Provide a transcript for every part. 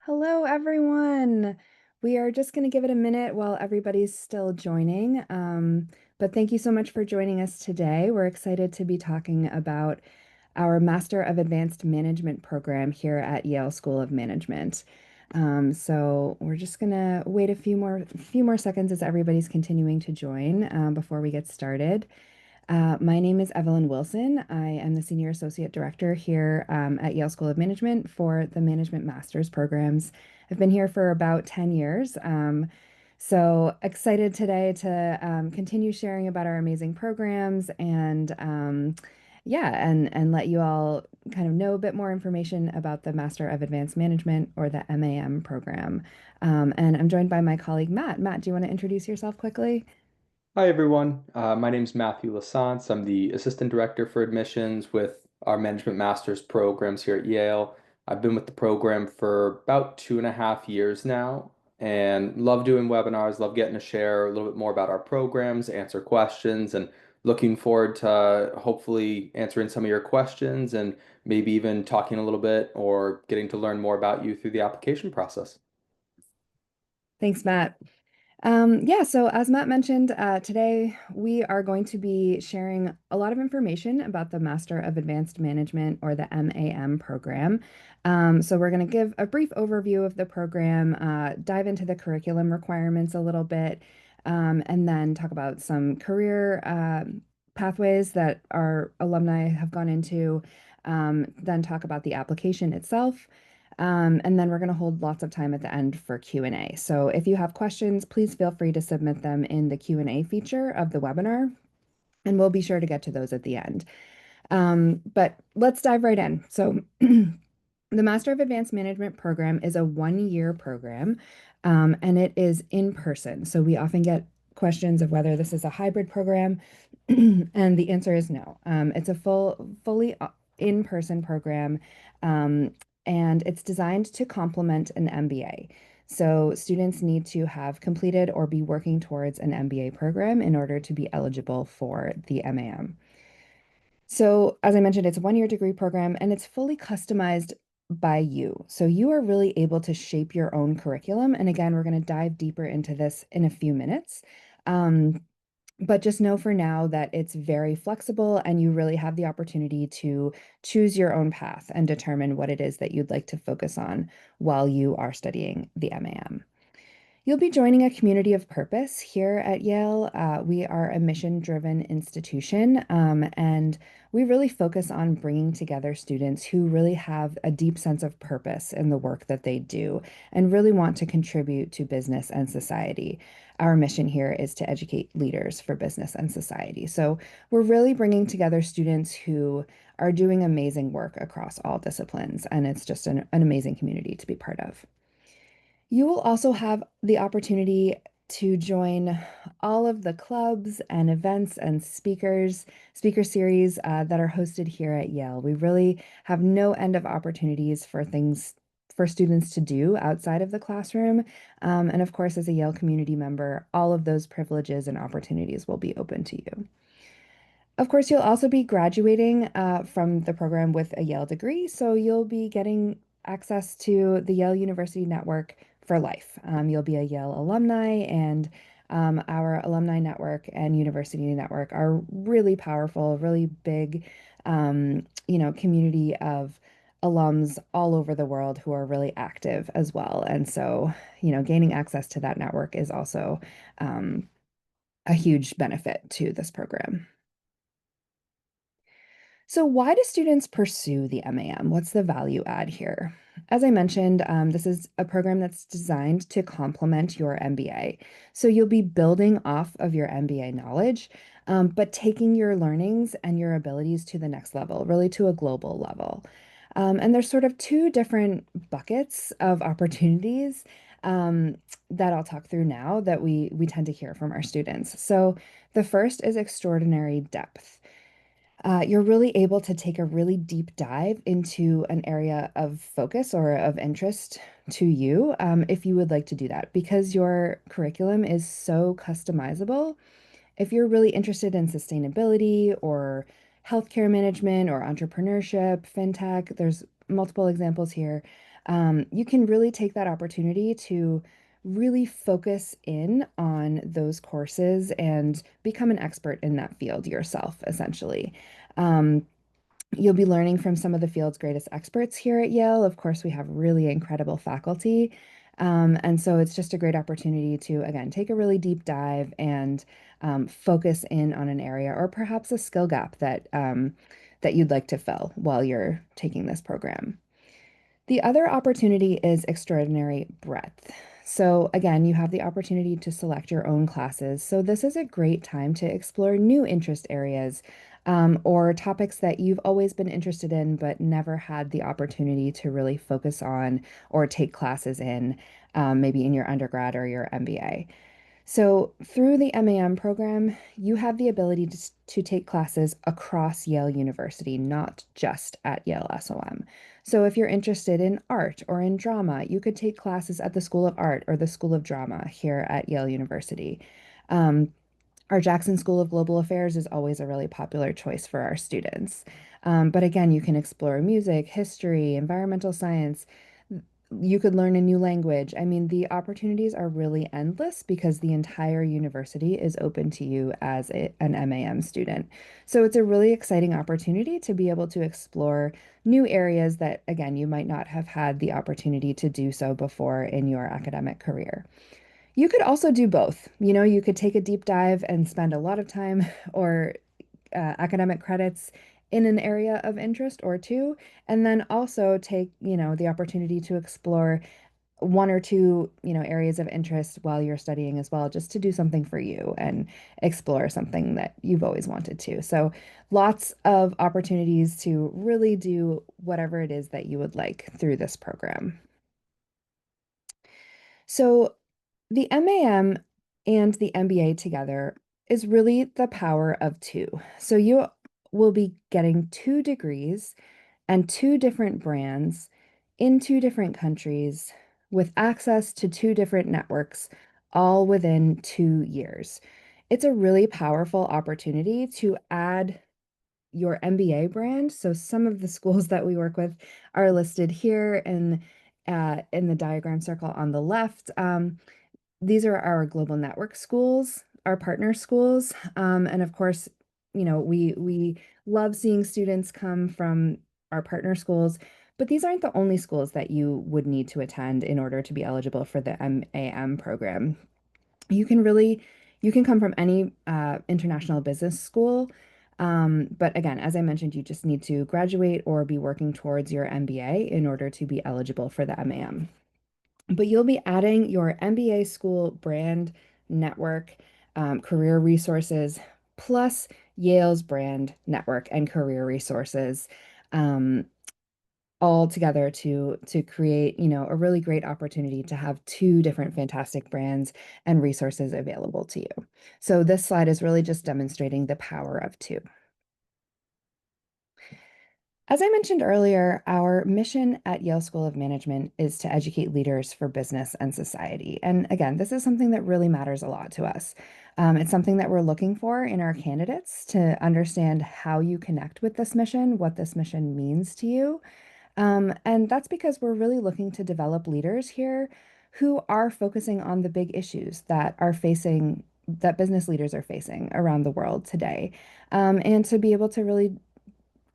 Hello, everyone. We are just going to give it a minute while everybody's still joining. But thank you so much for joining us today. We're excited to be talking about our Master of Advanced Management program here at Yale School of Management. So we're just going to wait a few more seconds as everybody's continuing to join before we get started. My name is Evelyn Wilson. I am the Senior Associate Director here at Yale School of Management for the Management Master's programs. I've been here for about 10 years. So excited today to continue sharing about our amazing programs and let you all kind of know a bit more information about the Master of Advanced Management or the MAM program. And I'm joined by my colleague Matt. Matt, do you want to introduce yourself quickly? Hi, everyone. My name is Matthew Lassance. I'm the Assistant Director for Admissions with our Management Master's programs here at Yale. I've been with the program for about 2.5 years now and love doing webinars, love getting to share a little bit more about our programs, answer questions, and looking forward to hopefully answering some of your questions and maybe even talking a little bit or getting to learn more about you through the application process. Thanks, Matt. Yeah, so as Matt mentioned, today we are going to be sharing a lot of information about the Master of Advanced Management or the MAM program. So we're going to give a brief overview of the program, dive into the curriculum requirements a little bit, and then talk about some career pathways that our alumni have gone into, then talk about the application itself. And then we're going to hold lots of time at the end for Q&A. So if you have questions, please feel free to submit them in the Q&A feature of the webinar, and we'll be sure to get to those at the end. But let's dive right in. So the Master of Advanced Management program is a 1-year program, and it is in person. So we often get questions of whether this is a hybrid program, and the answer is no. It's a fully in-person program, um, and it's designed to complement an MBA. So students need to have completed or be working towards an MBA program in order to be eligible for the MAM. So, as I mentioned, it's a 1-year degree program and it's fully customized by you. So, you are really able to shape your own curriculum. And again, we're going to dive deeper into this in a few minutes. Um, but just know for now that it's very flexible and you really have the opportunity to choose your own path and determine what it is that you'd like to focus on while you are studying the MAM. You'll be joining a community of purpose here at Yale. We are a mission-driven institution, and we really focus on bringing together students who really have a deep sense of purpose in the work that they do and really want to contribute to business and society. Our mission here is to educate leaders for business and society. So we're really bringing together students who are doing amazing work across all disciplines, and it's just an amazing community to be part of. You will also have the opportunity to join all of the clubs and events and speaker series that are hosted here at Yale. We really have no end of opportunities for things for students to do outside of the classroom. And of course, as a Yale community member, all of those privileges and opportunities will be open to you. Of course, you'll also be graduating from the program with a Yale degree, so you'll be getting access to the Yale University Network for life. You'll be a Yale alumni, and our alumni network and university network are really powerful, really big, community of alums all over the world who are really active as well. And so, gaining access to that network is also a huge benefit to this program. So, why do students pursue the MAM? What's the value add here? As I mentioned, this is a program that's designed to complement your MBA. So, you'll be building off of your MBA knowledge, but taking your learnings and your abilities to the next level, really to a global level. And there's sort of two different buckets of opportunities um, that I'll talk through now that we tend to hear from our students. So, the first is extraordinary depth. You're really able to take a really deep dive into an area of focus or of interest to you, if you would like to do that, because your curriculum is so customizable. If you're really interested in sustainability or healthcare management or entrepreneurship, fintech, there's multiple examples here. you can really take that opportunity to really focus in on those courses and become an expert in that field yourself, essentially. Um, You'll be learning from some of the field's greatest experts here at Yale. Of course, we have really incredible faculty. And so it's just a great opportunity to, again, take a really deep dive and focus in on an area or perhaps a skill gap that you'd like to fill while you're taking this program. The other opportunity is extraordinary breadth. So, again, you have the opportunity to select your own classes. So, this is a great time to explore new interest areas or topics that you've always been interested in but never had the opportunity to really focus on or take classes in, maybe in your undergrad or your MBA. So, through the MAM program, you have the ability to take classes across Yale University, not just at Yale SOM. So, if you're interested in art or in drama, you could take classes at the School of Art or the School of Drama here at Yale University. Um, our Jackson School of Global Affairs is always a really popular choice for our students. But again, you can explore music, history, environmental science. You could learn a new language. I mean, the opportunities are really endless because the entire university is open to you as an MAM student. So it's a really exciting opportunity to be able to explore new areas that, again, you might not have had the opportunity to do so before in your academic career. You could also do both. You know, you could take a deep dive and spend a lot of time or academic credits in an area of interest or two, and then also take, the opportunity to explore one or two, areas of interest while you're studying as well, just to do something for you and explore something that you've always wanted to. So, lots of opportunities to really do whatever it is that you would like through this program. So, the MAM and the MBA together is really the power of two. So you will be getting two degrees and two different brands in two different countries with access to two different networks, all within 2 years. It's a really powerful opportunity to add your MBA brand. So some of the schools that we work with are listed here in the diagram circle on the left. These are our global network schools, our partner schools. And of course, we love seeing students come from our partner schools, but these aren't the only schools that you would need to attend in order to be eligible for the MAM program. You can really, you can come from any international business school. But again, as I mentioned, you just need to graduate or be working towards your MBA in order to be eligible for the MAM. But you'll be adding your MBA school brand network, career resources, plus Yale's brand network and career resources, um, all together to create, a really great opportunity to have two different fantastic brands and resources available to you. So this slide is really just demonstrating the power of two. As I mentioned earlier, our mission at Yale School of Management is to educate leaders for business and society. And again, this is something that really matters a lot to us. It's something that we're looking for in our candidates to understand how you connect with this mission, what this mission means to you. And that's because we're really looking to develop leaders here who are focusing on the big issues that business leaders are facing around the world today. And to be able to really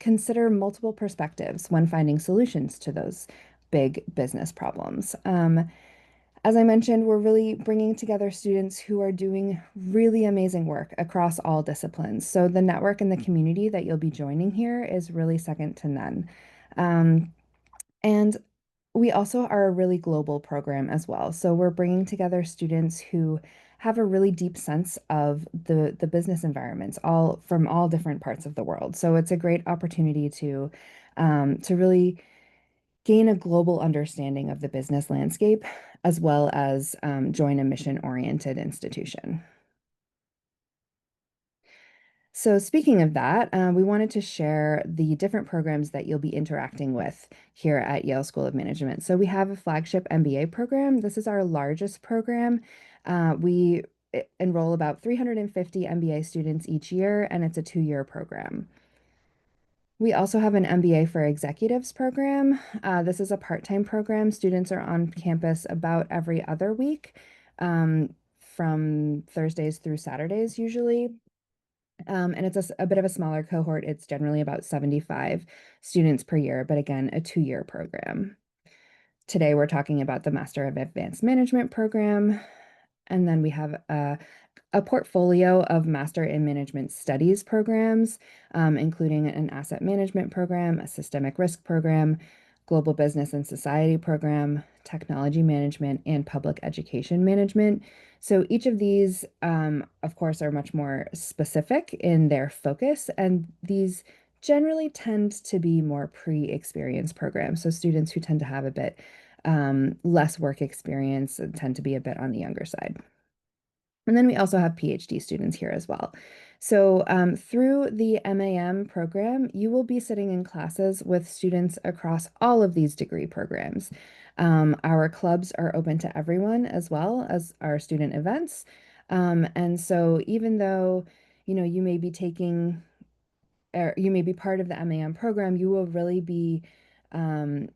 consider multiple perspectives when finding solutions to those big business problems. As I mentioned, we're really bringing together students who are doing really amazing work across all disciplines. So the network and the community that you'll be joining here is really second to none. Um, and we also are a really global program as well. So we're bringing together students who have a really deep sense of the business environments, all from all different parts of the world. So it's a great opportunity to really gain a global understanding of the business landscape, as well as join a mission-oriented institution. So speaking of that, we wanted to share the different programs that you'll be interacting with here at Yale School of Management. So we have a flagship MBA program. This is our largest program. We enroll about 350 MBA students each year, and it's a 2-year program. We also have an MBA for Executives program. This is a part-time program. Students are on campus about every other week, from Thursdays through Saturdays usually. And it's a bit of a smaller cohort. It's generally about 75 students per year, but again, a 2-year program. Today, we're talking about the Master of Advanced Management program. And then we have a portfolio of Master in Management Studies programs, including an asset management program, a systemic risk program, global business and society program, technology management, and public education management. So each of these, of course, are much more specific in their focus, and these generally tend to be more pre-experience programs. So students who tend to have a bit less work experience and tend to be a bit on the younger side. And then we also have PhD students here as well. So through the MAM program, you will be sitting in classes with students across all of these degree programs. Our clubs are open to everyone as well as our student events. And so even though, you may be taking, or you may be part of the MAM program, you will really be um,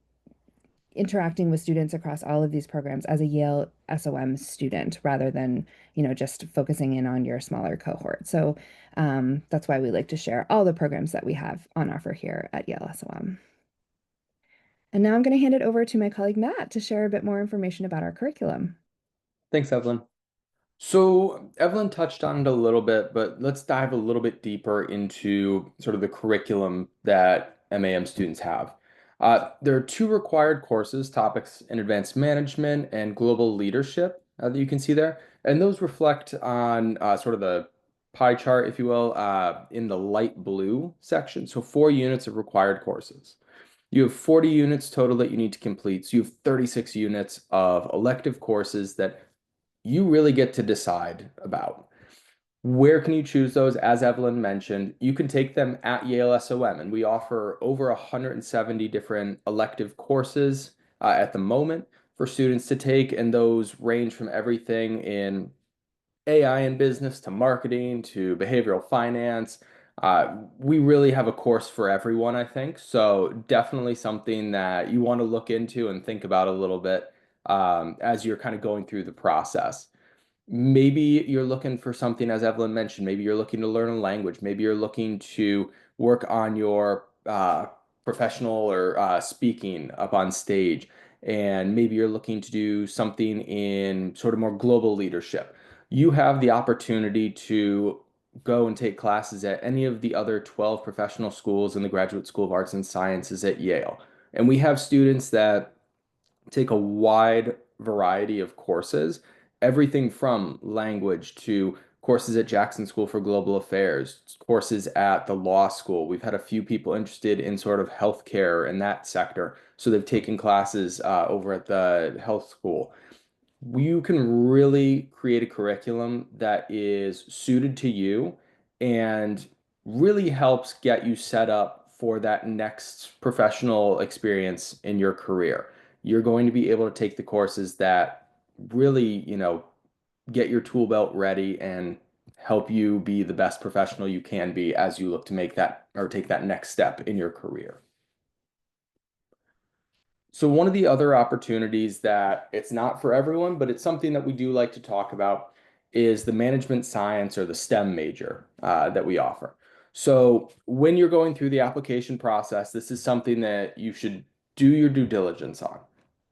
interacting with students across all of these programs as a Yale SOM student rather than, just focusing in on your smaller cohort. So that's why we like to share all the programs that we have on offer here at Yale SOM. And now I'm going to hand it over to my colleague Matt to share a bit more information about our curriculum. Thanks, Evelyn. So Evelyn touched on it a little bit, but let's dive a little bit deeper into sort of the curriculum that MAM students have. There are two required courses, topics in advanced management and global leadership, that you can see there. And those reflect on sort of the pie chart, if you will, in the light blue section. So 4 units of required courses. You have 40 units total that you need to complete. So you have 36 units of elective courses that you really get to decide about. Where can you choose those? As Evelyn mentioned, you can take them at Yale SOM, and we offer over 170 different elective courses at the moment for students to take, and those range from everything in AI and business to marketing to behavioral finance. We really have a course for everyone, I think. So definitely something that you want to look into and think about a little bit as you're kind of going through the process. Maybe you're looking for something, as Evelyn mentioned, maybe you're looking to learn a language, maybe you're looking to work on your professional or speaking up on stage, and maybe you're looking to do something in sort of more global leadership. You have the opportunity to go and take classes at any of the other 12 professional schools in the Graduate School of Arts and Sciences at Yale. And we have students that take a wide variety of courses, everything from language to courses at Jackson School for Global Affairs, courses at the law school. We've had a few people interested in sort of healthcare and that sector, so they've taken classes over at the health school. You can really create a curriculum that is suited to you and really helps get you set up for that next professional experience in your career. You're going to be able to take the courses that really, get your tool belt ready and help you be the best professional you can be as you look to make that or take that next step in your career. So one of the other opportunities that it's not for everyone, but it's something that we do like to talk about is the management science or the STEM major that we offer. So when you're going through the application process, this is something that you should do your due diligence on.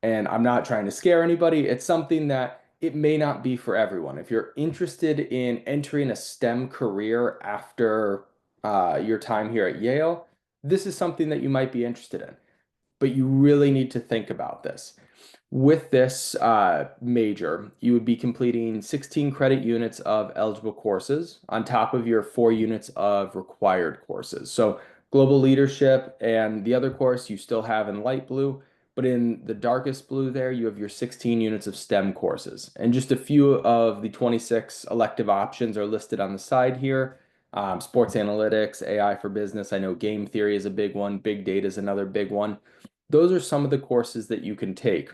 And I'm not trying to scare anybody. It's something that it may not be for everyone. If you're interested in entering a STEM career after your time here at Yale, this is something that you might be interested in, but you really need to think about this. With this major, you would be completing 16 credit units of eligible courses on top of your 4 units of required courses. So global leadership and the other course you still have in light blue, but in the darkest blue there, you have your 16 units of STEM courses. And just a few of the 26 elective options are listed on the side here. Sports analytics, AI for business. I know game theory is a big one. Big data is another big one. Those are some of the courses that you can take.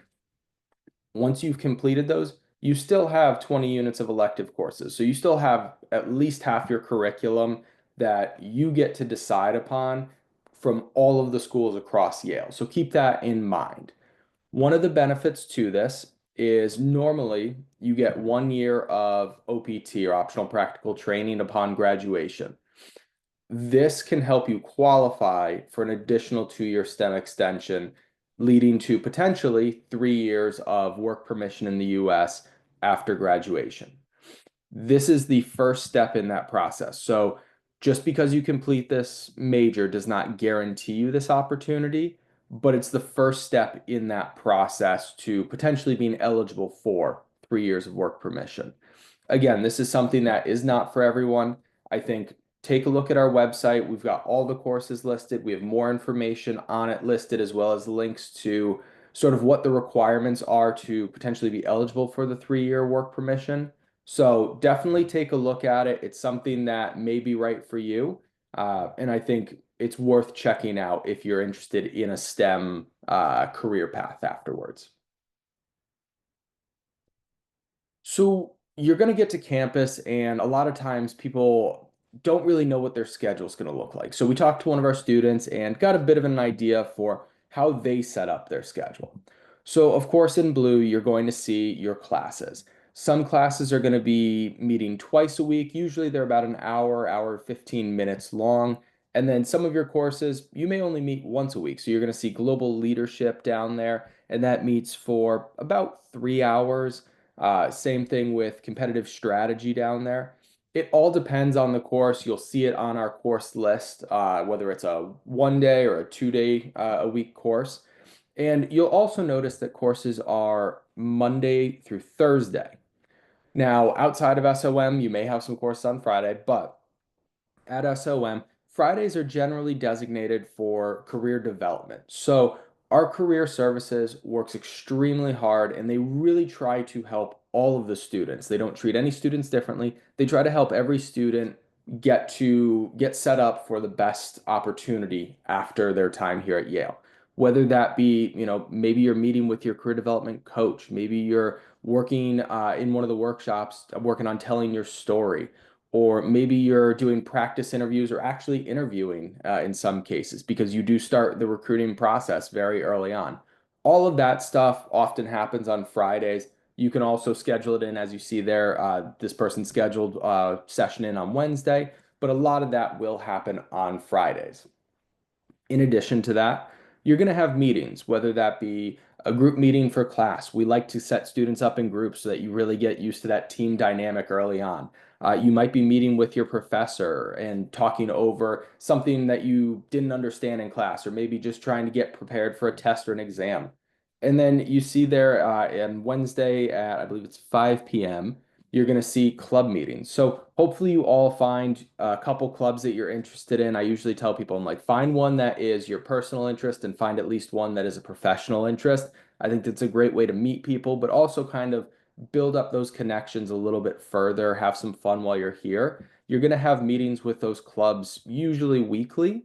Once you've completed those, you still have 20 units of elective courses. So you still have at least half your curriculum that you get to decide upon from all of the schools across Yale. So keep that in mind. One of the benefits to this is normally you get 1 year of OPT or optional practical training upon graduation. This can help you qualify for an additional 2 year STEM extension, leading to potentially 3 years of work permission in the US after graduation. This is the first step in that process. So just because you complete this major does not guarantee you this opportunity, but it's the first step in that process to potentially being eligible for 3 years of work permission. Again, this is something that is not for everyone. I think take a look at our website. We've got all the courses listed. We have more information on it listed, as well as links to sort of what the requirements are to potentially be eligible for the 3 year work permission. So definitely take a look at it. It's something that may be right for you. And I think it's worth checking out if you're interested in a STEM career path afterwards. So you're going to get to campus, and a lot of times people don't really know what their schedule is going to look like. So we talked to one of our students and got a bit of an idea for how they set up their schedule. So, of course, in blue, you're going to see your classes. Some classes are going to be meeting twice a week. Usually they're about an hour, 15 minutes long. And then some of your courses, you may only meet once a week. So you're going to see global leadership down there, and that meets for about 3 hours. Same thing with competitive strategy down there. It all depends on the course. You'll see it on our course list, whether it's a 1 day or a 2 day a week course. And you'll also notice that courses are Monday through Thursday. Now, outside of SOM, you may have some courses on Friday, but at SOM, Fridays are generally designated for career development. So our career services works extremely hard and they really try to help all of the students. They don't treat any students differently. They try to help every student get set up for the best opportunity after their time here at Yale. Whether that be, maybe you're meeting with your career development coach, maybe you're working in one of the workshops, working on telling your story, or maybe you're doing practice interviews or actually interviewing in some cases because you do start the recruiting process very early on. All of that stuff often happens on Fridays. You can also schedule it in, as you see there, this person scheduled session in on Wednesday, but a lot of that will happen on Fridays. In addition to that, you're going to have meetings, whether that be a group meeting for class. We like to set students up in groups so that you really get used to that team dynamic early on. You might be meeting with your professor and talking over something that you didn't understand in class, or maybe just trying to get prepared for a test or an exam. And then you see there on Wednesday at, I believe it's 5 p.m., you're going to see club meetings. So hopefully you all find a couple clubs that you're interested in. I usually tell people, I'm like, find one that is your personal interest and find at least one that is a professional interest. I think that's a great way to meet people, but also kind of build up those connections a little bit further, have some fun while you're here. You're going to have meetings with those clubs usually weekly.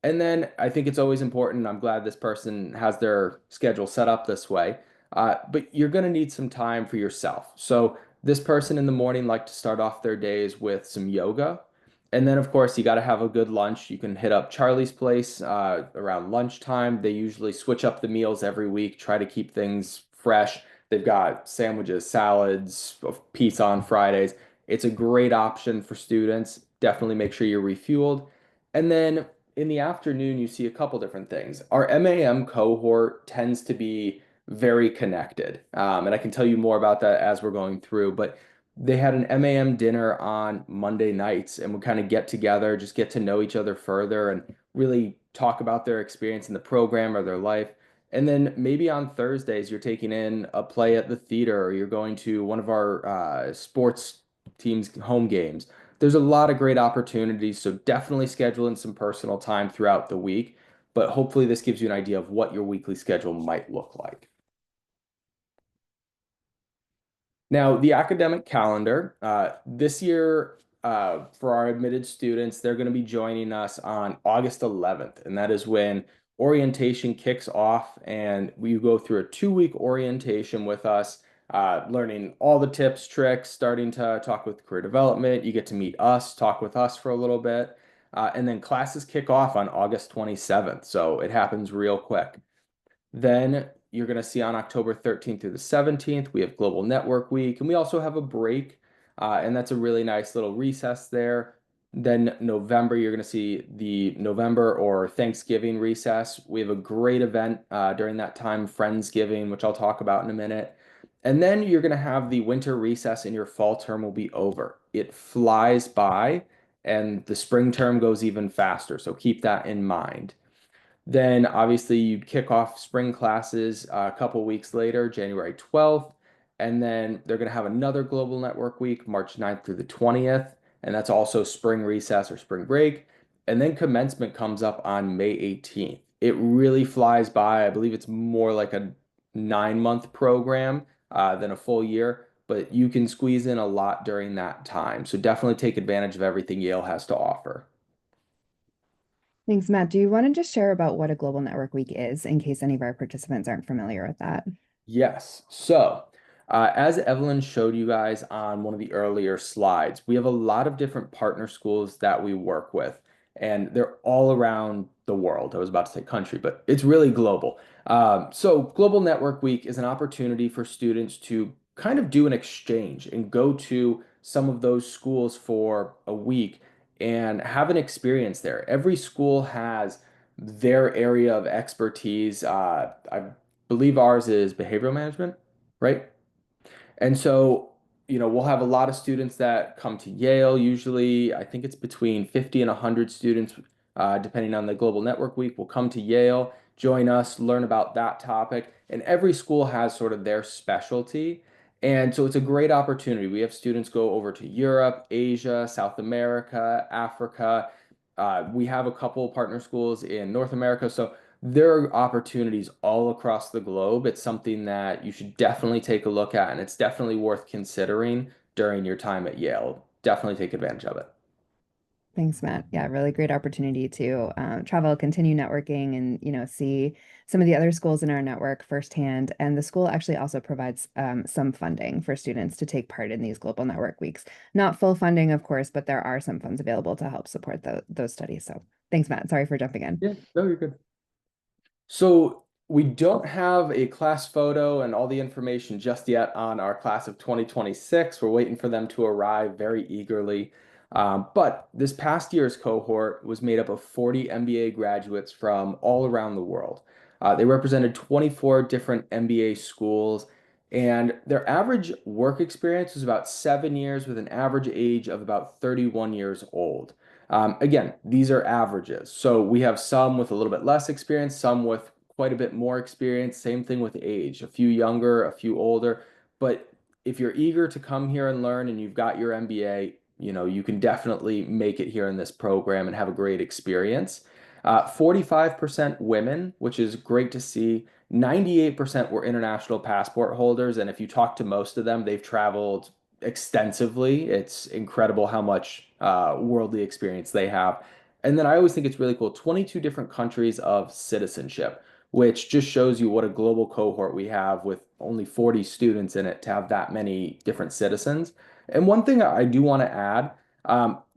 And then I think it's always important. I'm glad this person has their schedule set up this way. But you're going to need some time for yourself. So this person in the morning like to start off their days with some yoga. And then, of course, you got to have a good lunch. You can hit up Charlie's Place around lunchtime. They usually switch up the meals every week, try to keep things fresh. They've got sandwiches, salads, pizza on Fridays. It's a great option for students. Definitely make sure you're refueled. And then in the afternoon, you see a couple different things. Our MAM cohort tends to be very connected. And I can tell you more about that as we're going through, but they had an MAM dinner on Monday nights and would kind of get together, just get to know each other further and really talk about their experience in the program or their life. And then maybe on Thursdays, you're taking in a play at the theater or you're going to one of our sports teams' home games. There's a lot of great opportunities, so definitely schedule in some personal time throughout the week. But hopefully, this gives you an idea of what your weekly schedule might look like. Now, the academic calendar, this year, for our admitted students, they're going to be joining us on August 11th, and that is when orientation kicks off, and we go through a 2 week orientation with us, learning all the tips, tricks, starting to talk with career development. You get to meet us, talk with us for a little bit. And then classes kick off on August 27th. So it happens real quick. Then you're going to see on October 13th through the 17th, we have Global Network Week, and we also have a break, and that's a really nice little recess there. Then November, you're going to see the November or Thanksgiving recess. We have a great event during that time, Friendsgiving, which I'll talk about in a minute. And then you're going to have the winter recess, and your fall term will be over. It flies by, and the spring term goes even faster, so keep that in mind. Then obviously you'd kick off spring classes a couple weeks later, January 12th. And then they're going to have another Global Network Week, March 9th through the 20th. And that's also spring recess or spring break. And then commencement comes up on May 18th. It really flies by. I believe it's more like a 9 month program than a full year, but you can squeeze in a lot during that time. So definitely take advantage of everything Yale has to offer. Thanks, Matt. Do you want to just share about what a Global Network Week is in case any of our participants aren't familiar with that? Yes. So, as Evelyn showed you guys on one of the earlier slides, we have a lot of different partner schools that we work with, and they're all around the world. I was about to say country, but it's really global. So, Global Network Week is an opportunity for students to kind of do an exchange and go to some of those schools for a week and have an experience there. Every school has their area of expertise. I believe ours is behavioral management, right? And so, we'll have a lot of students that come to Yale. Usually, I think it's between 50 and 100 students, depending on the Global Network Week, will come to Yale, join us, learn about that topic. And every school has sort of their specialty. And so it's a great opportunity. We have students go over to Europe, Asia, South America, Africa. We have a couple partner schools in North America. So there are opportunities all across the globe. It's something that you should definitely take a look at, and it's definitely worth considering during your time at Yale. Definitely take advantage of it. Thanks, Matt. Yeah, really great opportunity to travel, continue networking, and see some of the other schools in our network firsthand. And the school actually also provides some funding for students to take part in these global network weeks. Not full funding, of course, but there are some funds available to help support those studies. So thanks, Matt. Sorry for jumping in. Yeah, no, you're good. So we don't have a class photo and all the information just yet on our class of 2026. We're waiting for them to arrive very eagerly. But this past year's cohort was made up of 40 MBA graduates from all around the world. They represented 24 different MBA schools, and their average work experience was about 7 years with an average age of about 31 years old. Again, these are averages. So we have some with a little bit less experience, some with quite a bit more experience. Same thing with age, a few younger, a few older. But if you're eager to come here and learn and you've got your MBA, you can definitely make it here in this program and have a great experience. 45% women, which is great to see. 98% were international passport holders. And if you talk to most of them, they've traveled extensively. It's incredible how much worldly experience they have. And then I always think it's really cool 22 different countries of citizenship, which just shows you what a global cohort we have with only 40 students in it to have that many different citizens. And one thing I do want to add,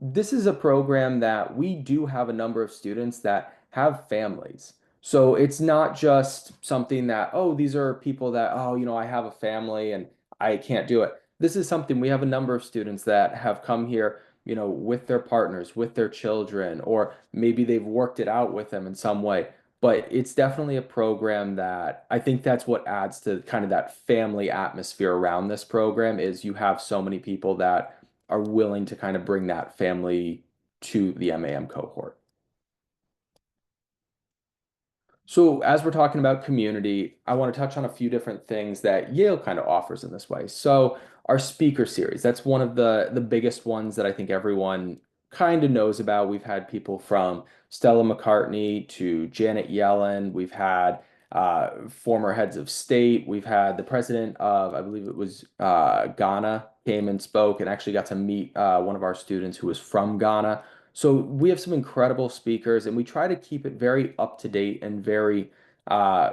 this is a program that we do have a number of students that have families. So it's not just something that, oh, these are people that, oh, I have a family and I can't do it. This is something we have a number of students that have come here, with their partners, with their children, or maybe they've worked it out with them in some way. But it's definitely a program that I think that's what adds to kind of that family atmosphere around this program is you have so many people that are willing to kind of bring that family to the MAM cohort. So, as we're talking about community, I want to touch on a few different things that Yale kind of offers in this way. So, our speaker series, that's one of the biggest ones that I think everyone kind of knows about. We've had people from Stella McCartney to Janet Yellen. We've had former heads of state. We've had the president of, I believe it was Ghana, came and spoke and actually got to meet one of our students who was from Ghana. So we have some incredible speakers, and we try to keep it very up to date and very, uh,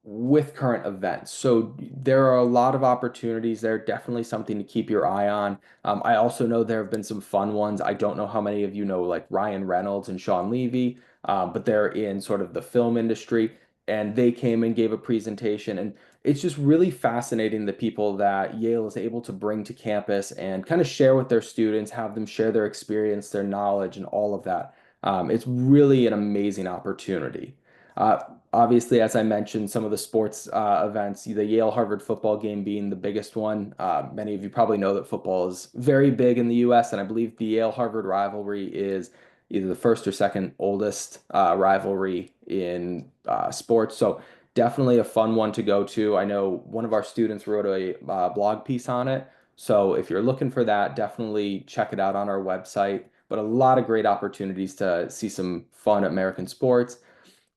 with current events. So there are a lot of opportunities there, definitely something to keep your eye on. I also know there have been some fun ones. I don't know how many of you know like Ryan Reynolds and Sean Levy, but they're in sort of the film industry, and they came and gave a presentation. And it's just really fascinating the people that Yale is able to bring to campus and kind of share with their students, have them share their experience, their knowledge, and all of that. It's really an amazing opportunity. Uh, Obviously, as I mentioned, some of the sports events, the Yale-Harvard football game being the biggest one. Many of you probably know that football is very big in the U.S., and I believe the Yale-Harvard rivalry is either the first or second oldest rivalry in sports. So definitely a fun one to go to. I know one of our students wrote a blog piece on it. So if you're looking for that, definitely check it out on our website. But a lot of great opportunities to see some fun American sports.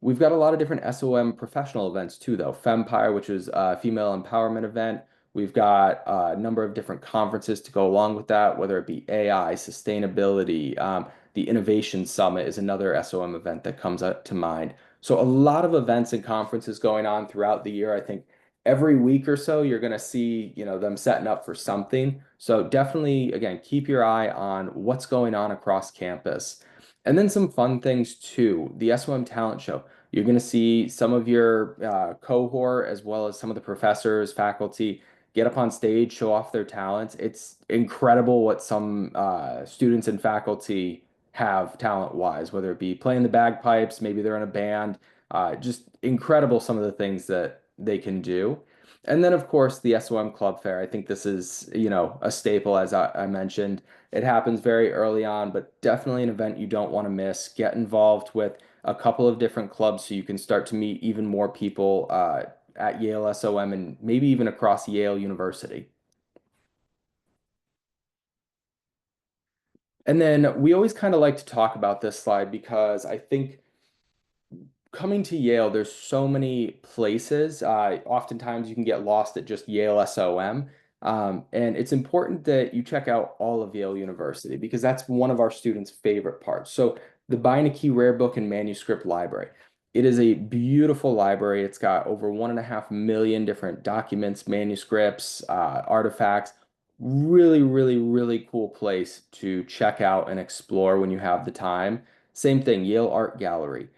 We've got a lot of different SOM professional events too, though. Fempire, which is a female empowerment event. We've got a number of different conferences to go along with that, whether it be AI, sustainability. The Innovation Summit is another SOM event that comes up to mind. So a lot of events and conferences going on throughout the year. I think every week or so you're going to see, them setting up for something. So definitely, again, keep your eye on what's going on across campus. And then some fun things too. The SOM Talent Show. You're going to see some of your cohort as well as some of the professors, faculty get up on stage, show off their talents. It's incredible what some students and faculty have talent-wise, whether it be playing the bagpipes, maybe they're in a band. Just incredible some of the things that they can do. And then, of course, the SOM Club Fair. I think this is, a staple, as I mentioned. It happens very early on, but definitely an event you don't want to miss. Get involved with a couple of different clubs so you can start to meet even more people at Yale SOM and maybe even across Yale University. And then we always kind of like to talk about this slide because I think coming to Yale, there's so many places. Oftentimes you can get lost at just Yale SOM. And it's important that you check out all of Yale University because that's one of our students' favorite parts. So the Beinecke Rare Book and Manuscript Library. It is a beautiful library. It's got over 1.5 million different documents, manuscripts, artifacts. Really, really, really cool place to check out and explore when you have the time. Same thing, Yale Art Gallery,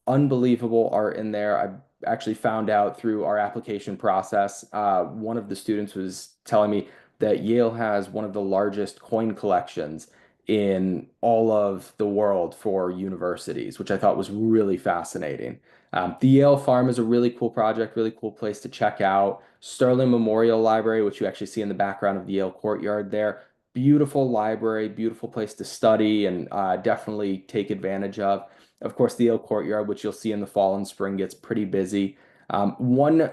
unbelievable art in there. I actually found out through our application process. One of the students was telling me that Yale has one of the largest coin collections in all of the world for universities, which I thought was really fascinating. The Yale Farm is a really cool project, really cool place to check out. Sterling Memorial Library, which you actually see in the background of the Yale courtyard there. Beautiful library, beautiful place to study and definitely take advantage of. Of course, the Yale Courtyard, which you'll see in the fall and spring, gets pretty busy. One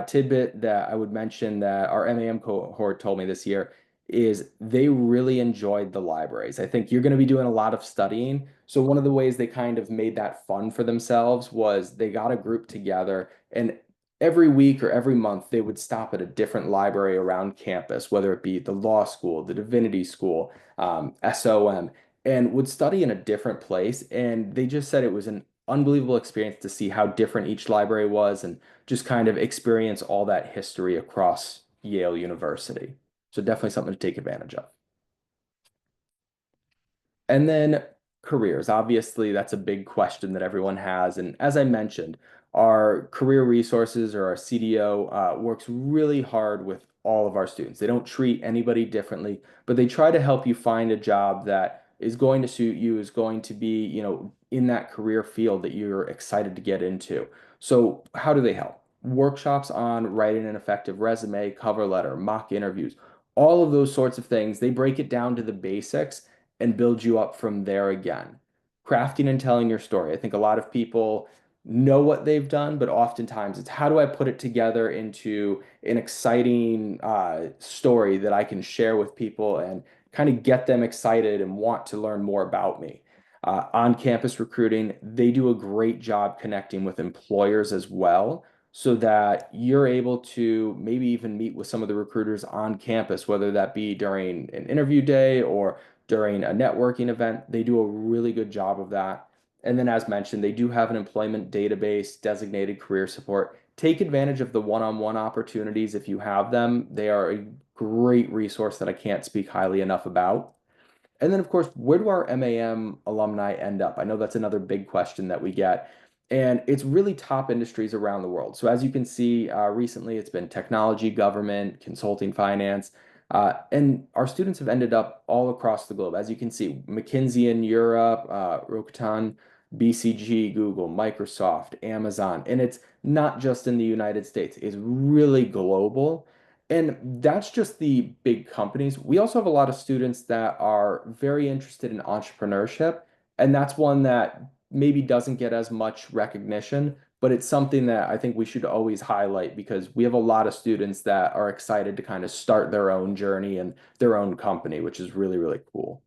tidbit that I would mention that our MAM cohort told me this year is they really enjoyed the libraries. I think you're going to be doing a lot of studying. So one of the ways they kind of made that fun for themselves was they got a group together and every week or every month they would stop at a different library around campus, whether it be the law school, the divinity school, SOM, and would study in a different place. And they just said it was an unbelievable experience to see how different each library was and just kind of experience all that history across Yale University. So definitely something to take advantage of. And then careers. Obviously, that's a big question that everyone has. And as I mentioned, our career resources or our CDO works really hard with all of our students. They don't treat anybody differently, but they try to help you find a job that is going to suit you, is going to be, in that career field that you're excited to get into. So how do they help? Workshops on writing an effective resume, cover letter, mock interviews, all of those sorts of things. They break it down to the basics and build you up from there again. Crafting and telling your story. I think a lot of people know what they've done, but oftentimes it's how do I put it together into an exciting story that I can share with people and kind of get them excited and want to learn more about me. On-campus recruiting, they do a great job connecting with employers as well, so that you're able to maybe even meet with some of the recruiters on campus, whether that be during an interview day or during a networking event. They do a really good job of that. And then, as mentioned, they do have an employment database, designated career support. take advantage of the one-on-one opportunities if you have them. They are a great resource that I can't speak highly enough about. And then, of course, where do our MAM alumni end up? I know that's another big question that we get. And it's really top industries around the world. So, as you can see, recently it's been technology, government, consulting, finance. And our students have ended up all across the globe. As you can see, McKinsey in Europe, Rakuten, BCG, Google, Microsoft, Amazon. And it's not just in the United States, it's really global. And that's just the big companies. We also have a lot of students that are very interested in entrepreneurship, and that's one that maybe doesn't get as much recognition, but it's something that I think we should always highlight because we have a lot of students that are excited to kind of start their own journey and their own company, which is really, really cool.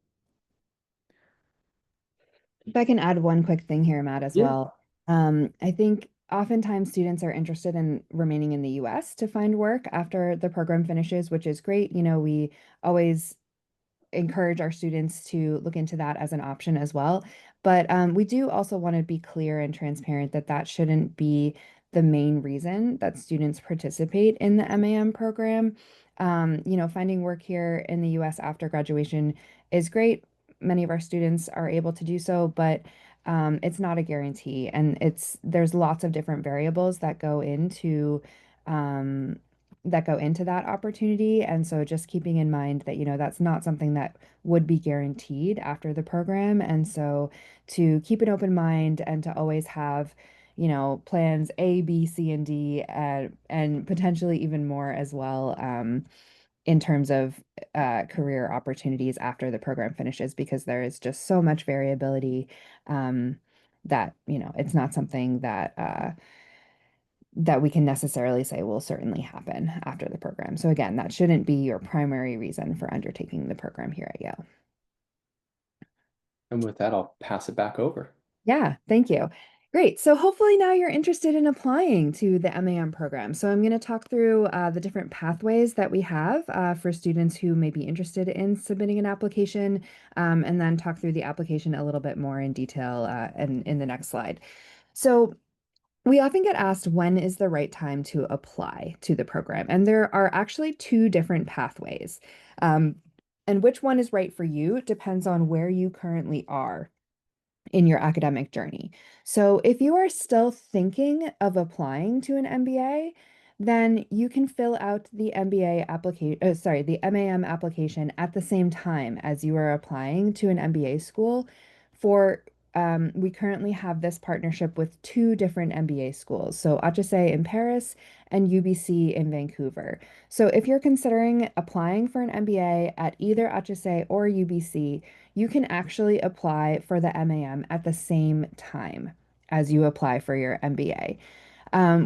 If I can add one quick thing here, Matt, as Yeah. well. I think oftentimes students are interested in remaining in the US to find work after the program finishes, which is great. We always encourage our students to look into that as an option as well. But we do also want to be clear and transparent that that shouldn't be the main reason that students participate in the MAM program. Finding work here in the US after graduation is great. Many of our students are able to do so, but it's not a guarantee. And there's lots of different variables um, that go into that opportunity. And so just keeping in mind that, that's not something that would be guaranteed after the program. And so to keep an open mind and to always have, plans A, B, C, and D, and potentially even more as well, in terms of career opportunities after the program finishes, because there is just so much variability, that, it's not something that we can necessarily say will certainly happen after the program. So again, that shouldn't be your primary reason for undertaking the program here at Yale. And with that, I'll pass it back over. Yeah, thank you. Great. So hopefully now you're interested in applying to the MAM program. So I'm going to talk through the different pathways that we have for students who may be interested in submitting an application, and then talk through the application a little bit more in detail in the next slide. So we often get asked when is the right time to apply to the program, and there are actually two different pathways. Um, and which one is right for you depends on where you currently are in your academic journey. So if you are still thinking of applying to an MBA, then you can fill out the MBA application, the MAM application at the same time as you are applying to an MBA school. We currently have this partnership with two different MBA schools, so HEC in Paris and UBC in Vancouver. So if you're considering applying for an MBA at either HEC or UBC, you can actually apply for the MAM at the same time as you apply for your MBA.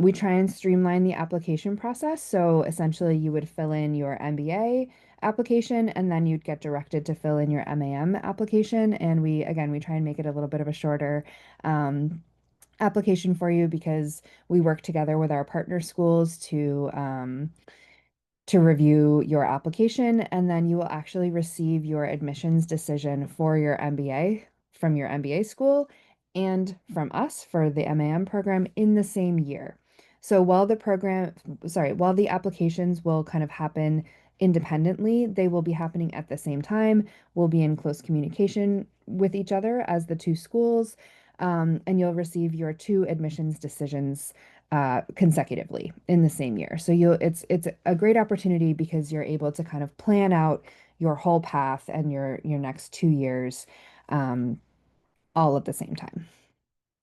We try and streamline the application process. So essentially, you would fill in your MBA application and then you'd get directed to fill in your MAM application. And we try and make it a little bit of a shorter application for you because we work together with our partner schools to review your application, and then you will actually receive your admissions decision for your MBA from your MBA school and from us for the MAM program in the same year. So while the applications will kind of happen independently, they will be happening at the same time. We'll be in close communication with each other as the two schools, and you'll receive your two admissions decisions consecutively in the same year. So it's a great opportunity because you're able to kind of plan out your whole path and your next 2 years, um, all at the same time.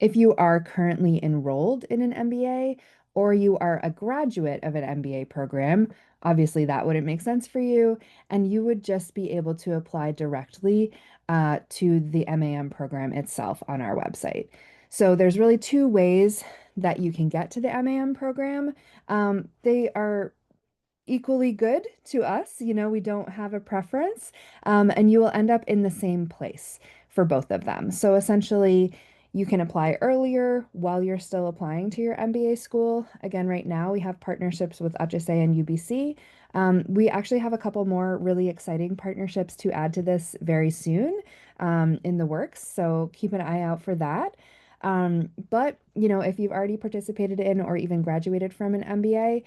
If you are currently enrolled in an MBA or you are a graduate of an MBA program, obviously that wouldn't make sense for you, and you would just be able to apply directly to the MAM program itself on our website. So there's really two ways that you can get to the MAM program. They are equally good to us. We don't have a preference, and you will end up in the same place for both of them. So essentially, you can apply earlier while you're still applying to your MBA school. Again, right now we have partnerships with HEC and UBC. We actually have a couple more really exciting partnerships to add to this very soon, in the works. So keep an eye out for that. But, if you've already participated in or even graduated from an MBA,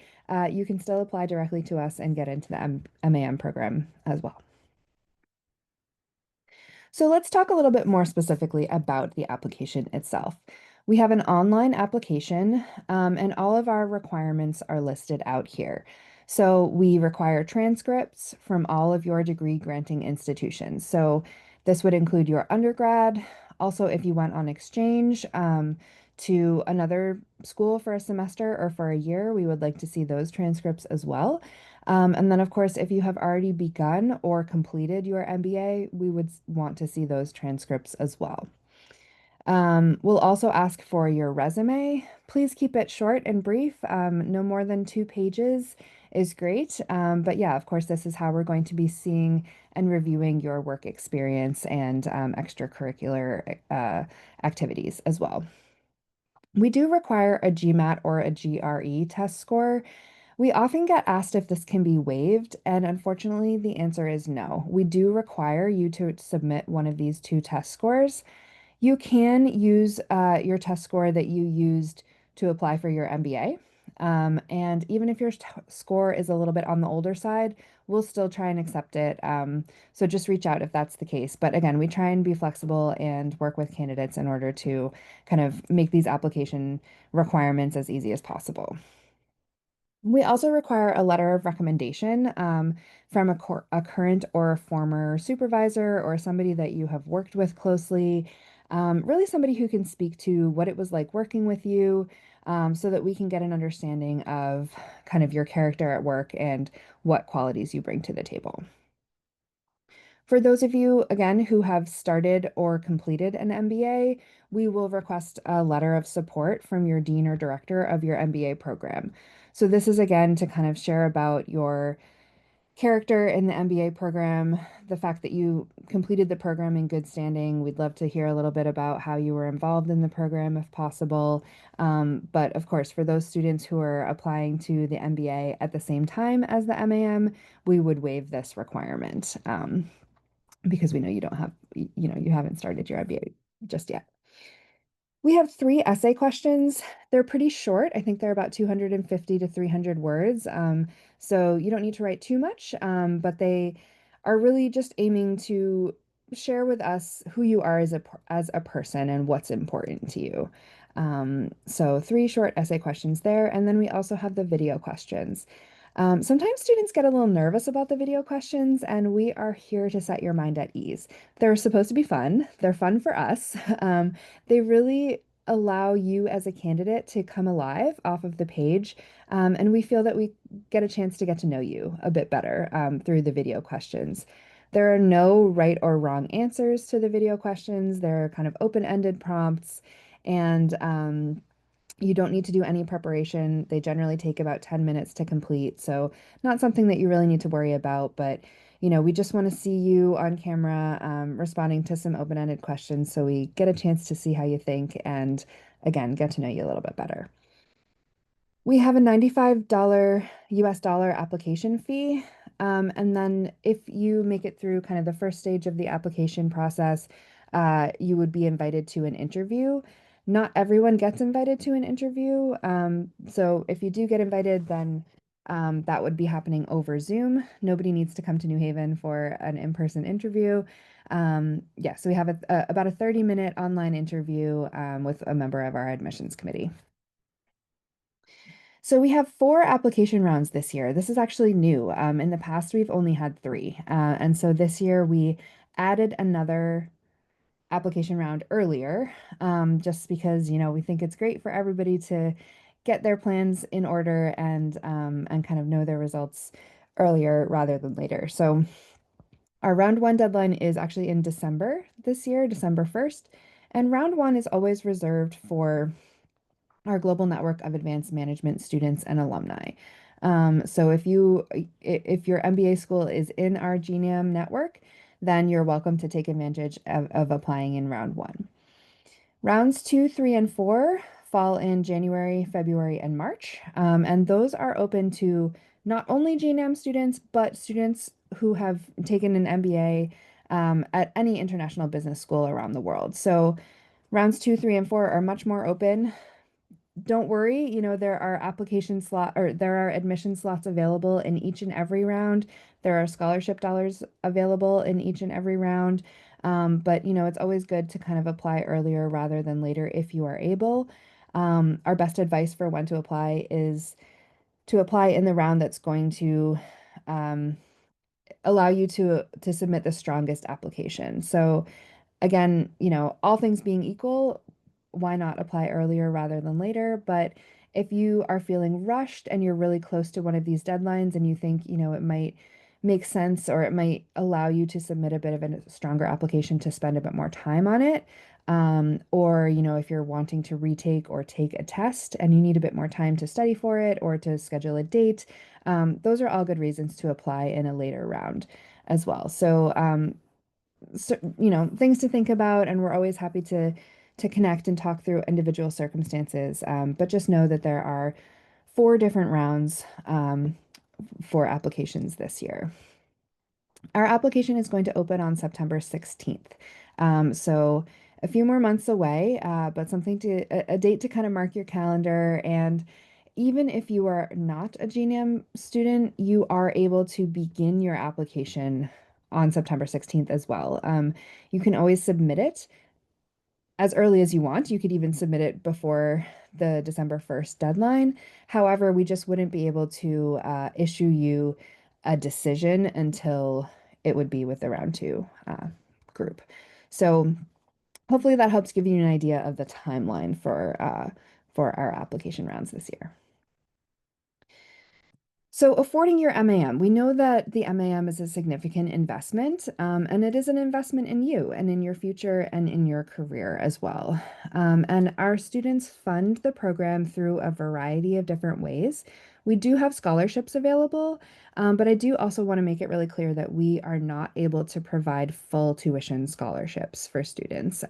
you can still apply directly to us and get into the MAM program as well. So let's talk a little bit more specifically about the application itself. We have an online application, and all of our requirements are listed out here. So we require transcripts from all of your degree granting institutions. So this would include your undergrad. Also, if you went on exchange, to another school for a semester or for a year, we would like to see those transcripts as well. And then, of course, if you have already begun or completed your MBA, we would want to see those transcripts as well. We'll also ask for your resume. Please keep it short and brief. No more than 2 pages is great. But yeah, of course, this is how we're going to be seeing and reviewing your work experience and extracurricular activities as well. We do require a GMAT or a GRE test score. We often get asked if this can be waived, and unfortunately, the answer is no. We do require you to submit one of these two test scores. You can use your test score that you used to apply for your MBA. And even if your score is a little bit on the older side, we'll still try and accept it. So just reach out if that's the case. But again, we try and be flexible and work with candidates in order to kind of make these application requirements as easy as possible. We also require a letter of recommendation from a current or a former supervisor or somebody that you have worked with closely, really somebody who can speak to what it was like working with you, so that we can get an understanding of kind of your character at work and what qualities you bring to the table. For those of you, again, who have started or completed an MBA, we will request a letter of support from your dean or director of your MBA program. So this is again to kind of share about your character in the MBA program, the fact that you completed the program in good standing. We'd love to hear a little bit about how you were involved in the program if possible. But of course, for those students who are applying to the MBA at the same time as the MAM, we would waive this requirement. Because we know you don't have, you haven't started your MBA just yet. We have 3 essay questions. They're pretty short. I think they're about 250 to 300 words. So you don't need to write too much, but they are really just aiming to share with us who you are as a person and what's important to you. So 3 short essay questions there. And then we also have the video questions. Sometimes students get a little nervous about the video questions, and we are here to set your mind at ease. They're supposed to be fun. They're fun for us. They really allow you as a candidate to come alive off of the page, and we feel that we get a chance to get to know you a bit better through the video questions. There are no right or wrong answers to the video questions. They're kind of open-ended prompts, and you don't need to do any preparation. They generally take about 10 minutes to complete, so not something that you really need to worry about, but we just want to see you on camera responding to some open-ended questions so we get a chance to see how you think and again, get to know you a little bit better. We have a $95 US dollar application fee. And then if you make it through kind of the first stage of the application process, you would be invited to an interview. Not everyone gets invited to an interview. So if you do get invited, then that would be happening over Zoom. Nobody needs to come to New Haven for an in-person interview. Yeah, so we have about a 30-minute online interview with a member of our admissions committee. So we have 4 application rounds this year. This is actually new. In the past, we've only had 3. And so this year we added another application round earlier, just because, we think it's great for everybody to get their plans in order and kind of know their results earlier rather than later. So our round 1 deadline is actually in December this year, December 1st. And round 1 is always reserved for our global network of advanced management students and alumni. So if your MBA school is in our GNAM network, then you're welcome to take advantage of applying in round 1. Rounds 2, 3, and 4 fall in January, February, and March. And those are open to not only GNAM students, but students who have taken an MBA at any international business school around the world. So Rounds two, three, and four are much more open. Don't worry, there are there are admission slots available in each and every round. There are scholarship dollars available in each and every round. But it's always good to kind of apply earlier rather than later if you are able. Our best advice for when to apply is to apply in the round that's going to um, allow you to submit the strongest application. So again, all things being equal, why not apply earlier rather than later? But if you are feeling rushed and you're really close to one of these deadlines and you think, it might make sense or it might allow you to submit a bit of a stronger application to spend a bit more time on it, or, if you're wanting to retake or take a test and you need a bit more time to study for it or to schedule a date, those are all good reasons to apply in a later round as well. So, things to think about, and we're always happy to connect and talk through individual circumstances. But just know that there are four different rounds for applications this year. Our application is going to open on September 16th. So a few more months away, but a date to kind of mark your calendar. And even if you are not a GNAM student, you are able to begin your application on September 16th as well. You can always submit it as early as you want. You could even submit it before the December 1st deadline. However, we just wouldn't be able to issue you a decision until it would be with the round two group. So hopefully that helps give you an idea of the timeline for our application rounds this year. So, affording your MAM, we know that the MAM is a significant investment, and it is an investment in you and in your future and in your career as well. And our students fund the program through a variety of different ways. We do have scholarships available, but I do also want to make it really clear that we are not able to provide full tuition scholarships for students.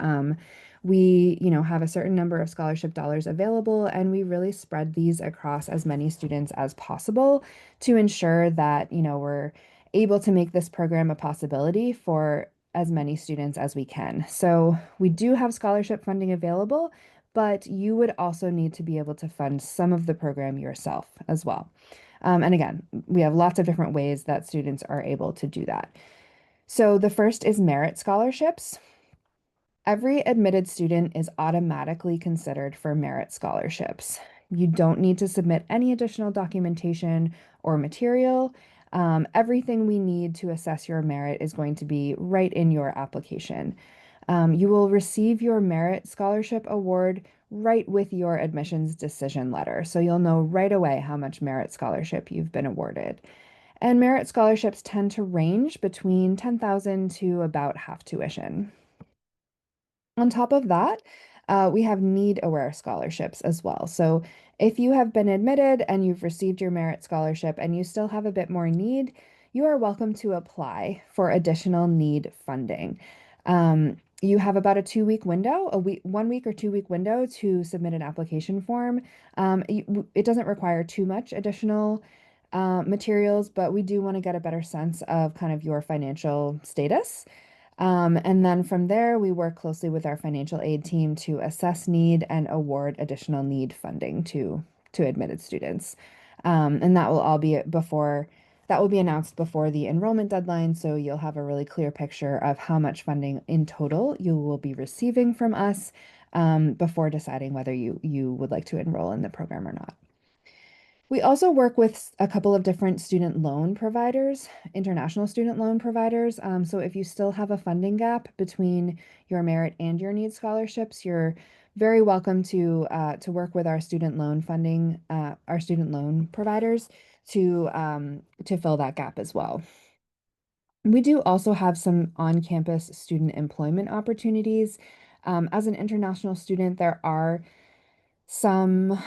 We, have a certain number of scholarship dollars available, and we really spread these across as many students as possible to ensure that, we're able to make this program a possibility for as many students as we can. So we do have scholarship funding available, but you would also need to be able to fund some of the program yourself as well. And again, we have lots of different ways that students are able to do that. So the first is merit scholarships. Every admitted student is automatically considered for merit scholarships. You don't need to submit any additional documentation or material. Everything we need to assess your merit is going to be right in your application. You will receive your merit scholarship award right with your admissions decision letter. So you'll know right away how much merit scholarship you've been awarded. And merit scholarships tend to range between 10,000 to about half tuition. On top of that, we have need-aware scholarships as well. So if you have been admitted and you've received your merit scholarship and you still have a bit more need, you are welcome to apply for additional need funding. You have about a 2 week window, 1 week or 2 week window to submit an application form. It doesn't require too much additional materials, but we do want to get a better sense of kind of your financial status. And then from there, we work closely with our financial aid team to assess need and award additional need funding to admitted students. And that will all be that will be announced before the enrollment deadline. So you'll have a really clear picture of how much funding in total you will be receiving from us before deciding whether you would like to enroll in the program or not. We also work with a couple of different student loan providers, international student loan providers. So if you still have a funding gap between your merit and your need scholarships, you're very welcome to work with our student loan providers to fill that gap as well. We do also have some on-campus student employment opportunities. As an international student, there are some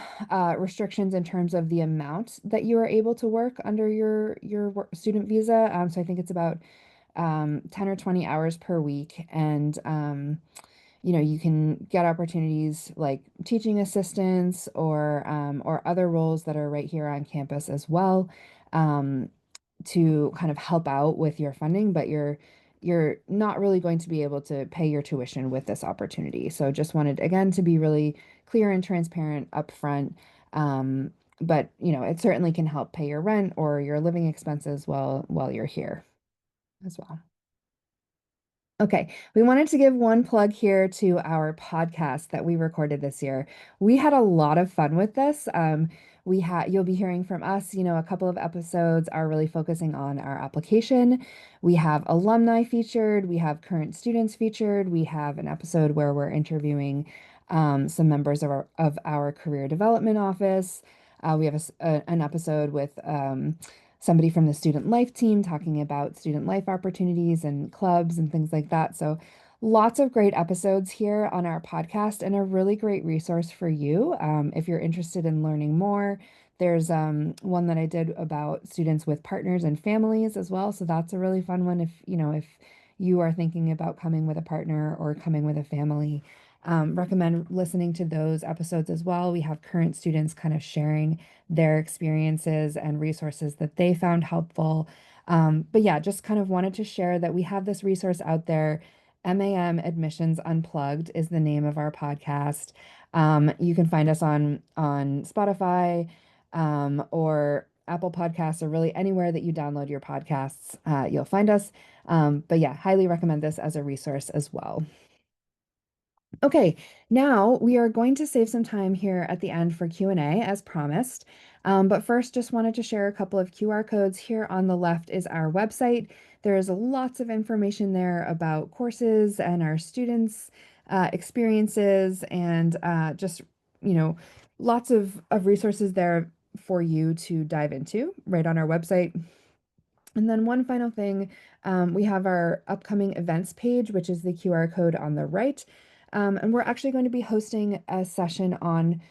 restrictions in terms of the amount that you are able to work under your student visa. So I think it's about 10 or 20 hours per week. And, you can get opportunities like teaching assistants or other roles that are right here on campus as well, to kind of help out with your funding, but you're not really going to be able to pay your tuition with this opportunity. So just wanted again to be really clear and transparent upfront. Um, but it certainly can help pay your rent or your living expenses while you're here as well. Okay, we wanted to give one plug here to our podcast that we recorded this year. We had a lot of fun with this. You'll be hearing from us, a couple of episodes are really focusing on our application. We have alumni featured, we have current students featured, we have an episode where we're interviewing some members of our career development office. We have an episode with somebody from the student life team talking about student life opportunities and clubs and things like that. So, lots of great episodes here on our podcast and a really great resource for you if you're interested in learning more. There's one that I did about students with partners and families as well. So that's a really fun one if you are thinking about coming with a partner or coming with a family. Recommend listening to those episodes as well. We have current students kind of sharing their experiences and resources that they found helpful. But yeah, just kind of wanted to share that we have this resource out there. MAM Admissions Unplugged is the name of our podcast. You can find us on Spotify or Apple Podcasts, or really anywhere that you download your podcasts. You'll find us. But yeah, highly recommend this as a resource as well. Okay, now we are going to save some time here at the end for Q&A as promised. But first, just wanted to share a couple of QR codes. Here on the left is our website. There is lots of information there about courses and our students' experiences and just, you know, lots of resources there for you to dive into right on our website. And then one final thing, we have our upcoming events page, which is the QR code on the right. And we're actually going to be hosting a session on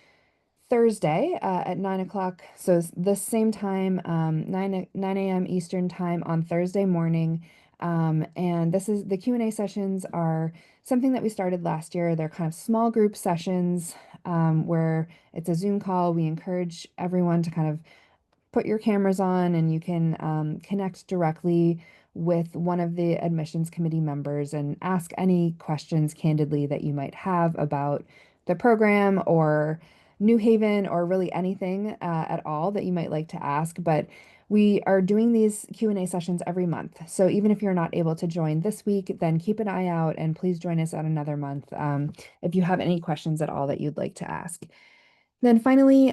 Thursday at 9 o'clock. So the same time, 9 a.m. Eastern time on Thursday morning. And this is the Q&A sessions are something that we started last year. They're kind of small group sessions where it's a Zoom call. We encourage everyone to kind of put your cameras on and you can connect directly with one of the admissions committee members and ask any questions candidly that you might have about the program or New Haven or really anything at all that you might like to ask. But we are doing these Q&A sessions every month. So even if you're not able to join this week, then keep an eye out and please join us at another month if you have any questions at all that you'd like to ask. Then finally,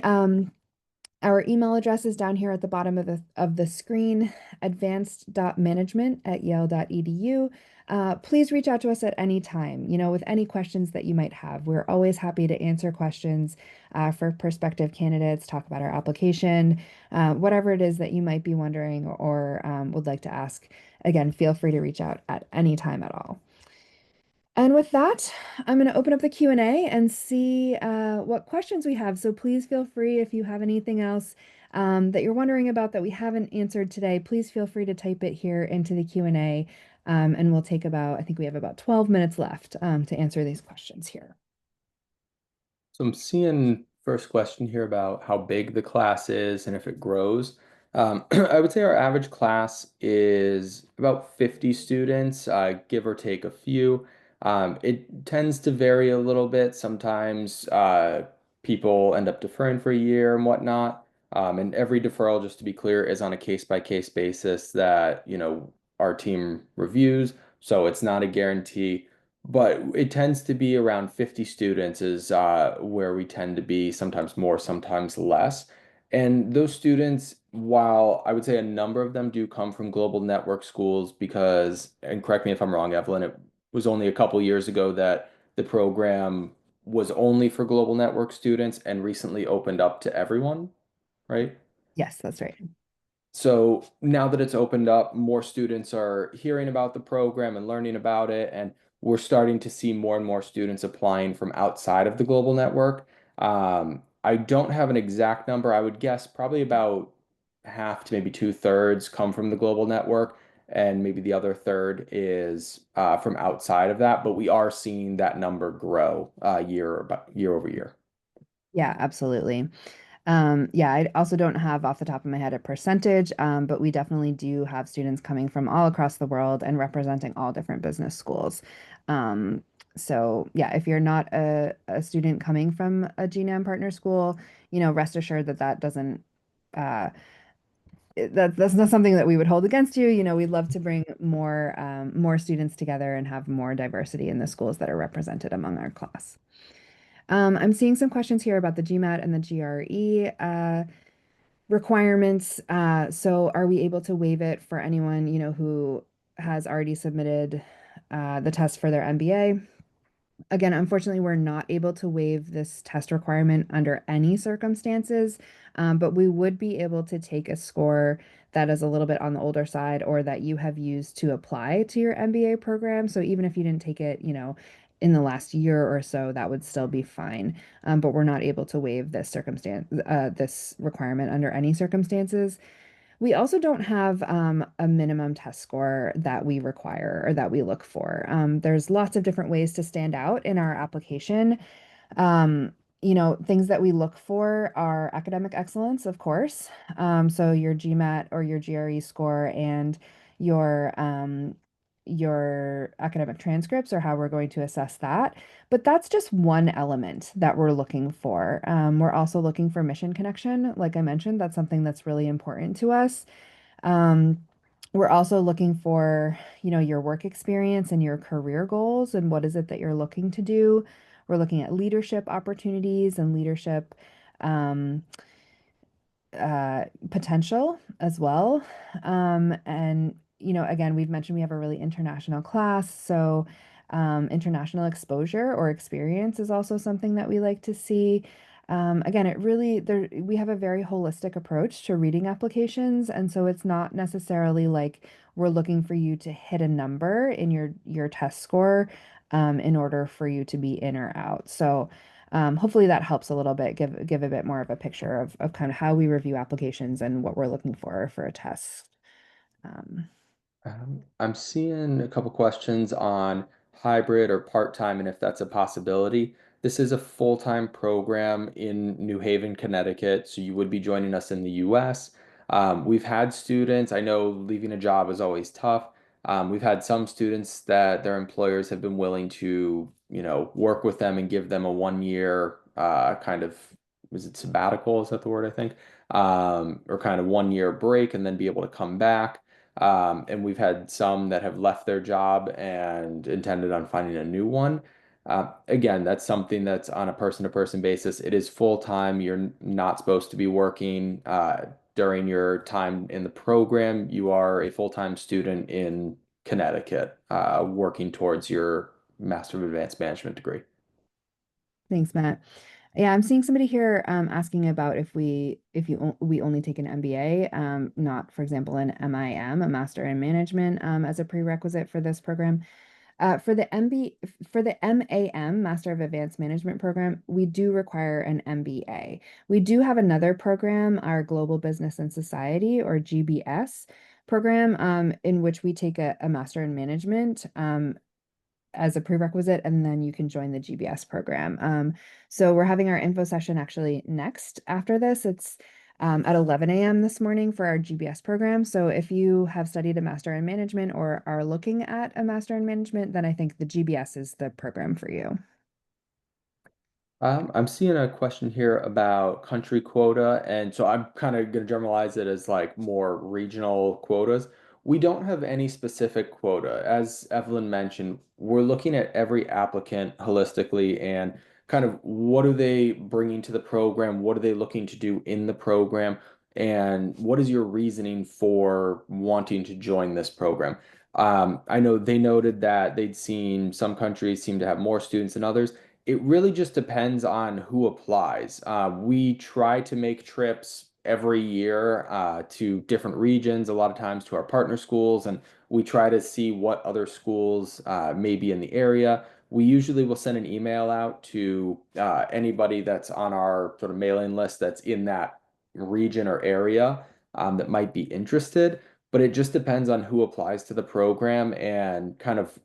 our email address is down here at the bottom of the screen, advanced.management@yale.edu. Please reach out to us at any time, with any questions that you might have. We're always happy to answer questions for prospective candidates, talk about our application, whatever it is that you might be wondering or would like to ask. Again, feel free to reach out at any time at all. And with that, I'm going to open up the Q&A and see what questions we have. So please feel free if you have anything else that you're wondering about that we haven't answered today, please feel free to type it here into the Q&A. And we'll take I think we have about 12 minutes left to answer these questions here. So I'm seeing first question here about how big the class is and if it grows. I would say our average class is about 50 students, give or take a few. It tends to vary a little bit. Sometimes people end up deferring for a year and whatnot. And every deferral, just to be clear, is on a case-by-case basis that, our team reviews. So it's not a guarantee. But it tends to be around 50 students is where we tend to be, sometimes more, sometimes less. And those students, while I would say a number of them do come from global network schools because, and correct me if I'm wrong, Evelyn, it was only a couple years ago that the program was only for global network students and recently opened up to everyone, right? Yes, that's right. So now that it's opened up, more students are hearing about the program and learning about it, and we're starting to see more and more students applying from outside of the global network. I don't have an exact number. I would guess probably about half to maybe two-thirds come from the global network, and maybe the other third is from outside of that. But we are seeing that number grow year over year. Yeah, absolutely. Yeah, I also don't have off the top of my head a percentage, but we definitely do have students coming from all across the world and representing all different business schools. Um, so yeah, if you're not a student coming from a GNAM partner school, rest assured that that doesn't uh, that's not something that we would hold against you. We'd love to bring more students together and have more diversity in the schools that are represented among our class. I'm seeing some questions here about the GMAT and the GRE requirements. So are we able to waive it for anyone, who has already submitted the test for their MBA? Again, unfortunately, we're not able to waive this test requirement under any circumstances, but we would be able to take a score that is a little bit on the older side or that you have used to apply to your MBA program. So even if you didn't take it, in the last year or so, that would still be fine. But we're not able to waive this requirement under any circumstances. We also don't have a minimum test score that we require or that we look for. There's lots of different ways to stand out in our application. Um, things that we look for are academic excellence, of course. So your GMAT or your GRE score and your academic transcripts are how we're going to assess that. But that's just one element that we're looking for. We're also looking for mission connection. Like I mentioned, that's something that's really important to us. Um, we're also looking for, your work experience and your career goals and what is it that you're looking to do. We're looking at leadership opportunities and leadership um, potential as well. And, again, we've mentioned we have a really international class. So, international exposure or experience is also something that we like to see. Again, we have a very holistic approach to reading applications. And so it's not necessarily like we're looking for you to hit a number in your test score, in order for you to be in or out. So, hopefully that helps a little bit, give a bit more of a picture of kind of how we review applications and what we're looking for a test. Um, I'm seeing a couple questions on hybrid or part-time and if that's a possibility. This is a full-time program in New Haven, Connecticut, so you would be joining us in the US. We've had students, I know leaving a job is always tough. We've had some students that their employers have been willing to, work with them and give them a 1 year kind of, was it sabbatical? Is that the word I think? Or kind of 1 year break and then be able to come back. And we've had some that have left their job and intended on finding a new one. Again, that's something that's on a person-to-person basis. It is full time. You're not supposed to be working during your time in the program. You are a full-time student in Connecticut, working towards your Master of Advanced Management degree. Thanks, Matt. Yeah, I'm seeing somebody here asking about if we only take an MBA, not, for example, an MIM, a Master in Management, as a prerequisite for this program. For the MAM, Master of Advanced Management program, we do require an MBA. We do have another program, our Global Business and Society, or GBS program, in which we take a Master in Management as a prerequisite, and then you can join the GBS program. So we're having our info session actually next after this. It's at 11 a.m. this morning for our GBS program. So if you have studied a Master in Management or are looking at a Master in Management, then I think the GBS is the program for you. I'm seeing a question here about country quota, and so I'm kind of going to generalize it as like more regional quotas. We don't have any specific quota. As Evelyn mentioned, we're looking at every applicant holistically and kind of what are they bringing to the program? What are they looking to do in the program? And what is your reasoning for wanting to join this program? I know they noted that they'd seen some countries seem to have more students than others. It really just depends on who applies. We try to make trips every year to different regions, a lot of times to our partner schools, and we try to see what other schools may be in the area. We usually will send an email out to anybody that's on our sort of mailing list that's in that region or area that might be interested. But it just depends on who applies to the program and kind of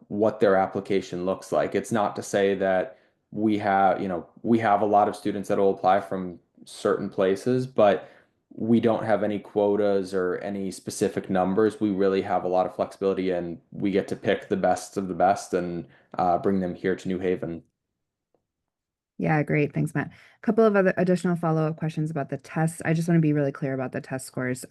what their application looks like. It's not to say that we have a lot of students that will apply from certain places, but we don't have any quotas or any specific numbers. We really have a lot of flexibility and we get to pick the best of the best and bring them here to New Haven. Yeah, great. Thanks, Matt. A couple of other additional follow-up questions about the tests. I just want to be really clear about the test scores.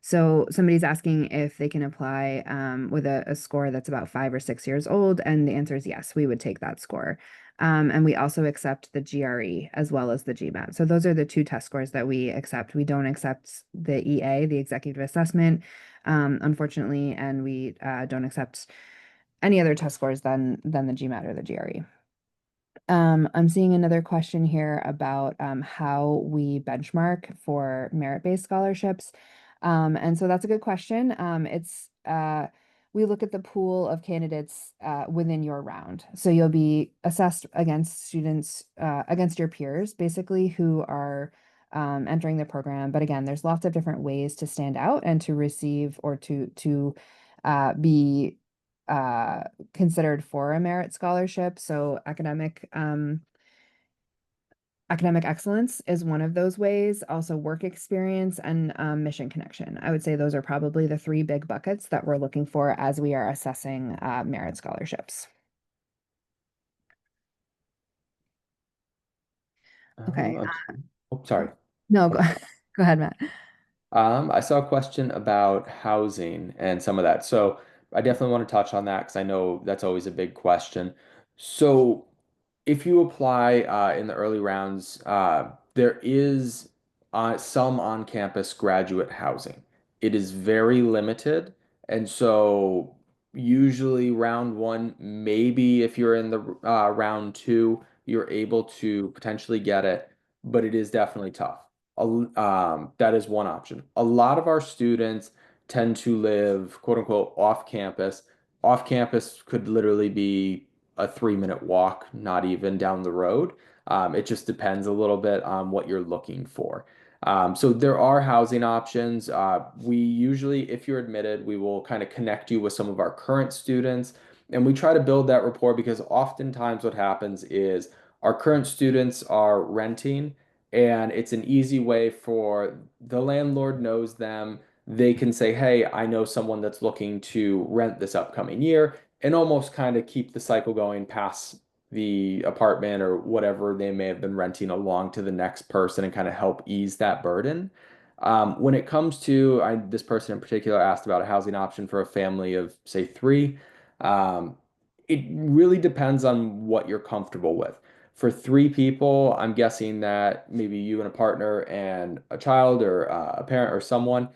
So somebody's asking if they can apply with a score that's about 5 or 6 years old, and the answer is yes, we would take that score. And we also accept the GRE as well as the GMAT. So those are the two test scores that we accept. We don't accept the EA, the executive assessment, unfortunately, and we don't accept any other test scores than the GMAT or the GRE. I'm seeing another question here about how we benchmark for merit-based scholarships. And so that's a good question. We look at the pool of candidates within your round. So you'll be assessed against students, against your peers, basically, who are entering the program. But again, there's lots of different ways to stand out and to receive or to be uh, considered for a merit scholarship. So academic excellence is one of those ways. Also, work experience and mission connection. I would say those are probably the three big buckets that we're looking for as we are assessing merit scholarships. Okay. I'm, oh, sorry. No, One second. go ahead, Matt. I saw a question about housing and some of that. So I definitely want to touch on that because I know that's always a big question. So if you apply in the early rounds, there is some on-campus graduate housing. It is very limited, and so usually round one, maybe if you're in the round two, you're able to potentially get it, but it is definitely tough. That is one option. A lot of our students tend to live, quote unquote, off campus. Off campus could literally be a 3-minute walk, not even down the road. It just depends a little bit on what you're looking for. So there are housing options. We usually, if you're admitted, we will kind of connect you with some of our current students, and we try to build that rapport because oftentimes what happens is our current students are renting, and it's an easy way for the landlord knows them. They can say, "Hey, I know someone that's looking to rent this upcoming year," and almost kind of keep the cycle going past the apartment or whatever they may have been renting along to the next person and kind of help ease that burden. When it comes to this person in particular asked about a housing option for a family of, say, three. Um, it really depends on what you're comfortable with. For three people, I'm guessing that maybe you and a partner and a child or a parent or someone,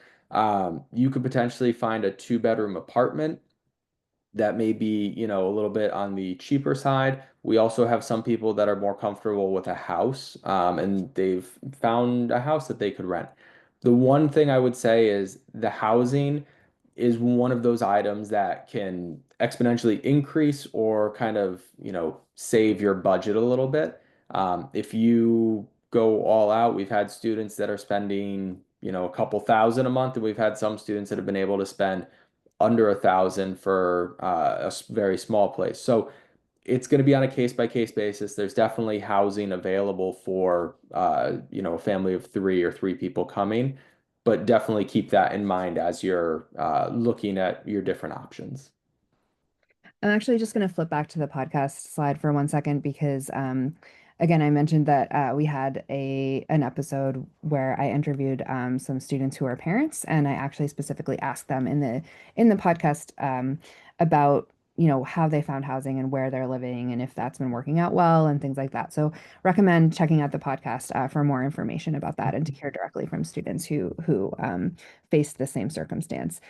you could potentially find a two-bedroom apartment that may be, a little bit on the cheaper side. We also have some people that are more comfortable with a house, and they've found a house that they could rent. The one thing I would say is the housing is one of those items that can exponentially increase or kind of, save your budget a little bit. If you go all out, we've had students that are spending, a couple thousand a month, and we've had some students that have been able to spend under 1,000 for very small place. So it's going to be on a case by case basis. There's definitely housing available for a family of three or three people coming, but definitely keep that in mind as you're looking at your different options. I'm actually just going to flip back to the podcast slide for 1 second because, again, I mentioned that we had an episode where I interviewed some students who are parents, and I actually specifically asked them in the podcast about how they found housing and where they're living and if that's been working out well and things like that. So recommend checking out the podcast for more information about that and to hear directly from students who faced the same circumstance.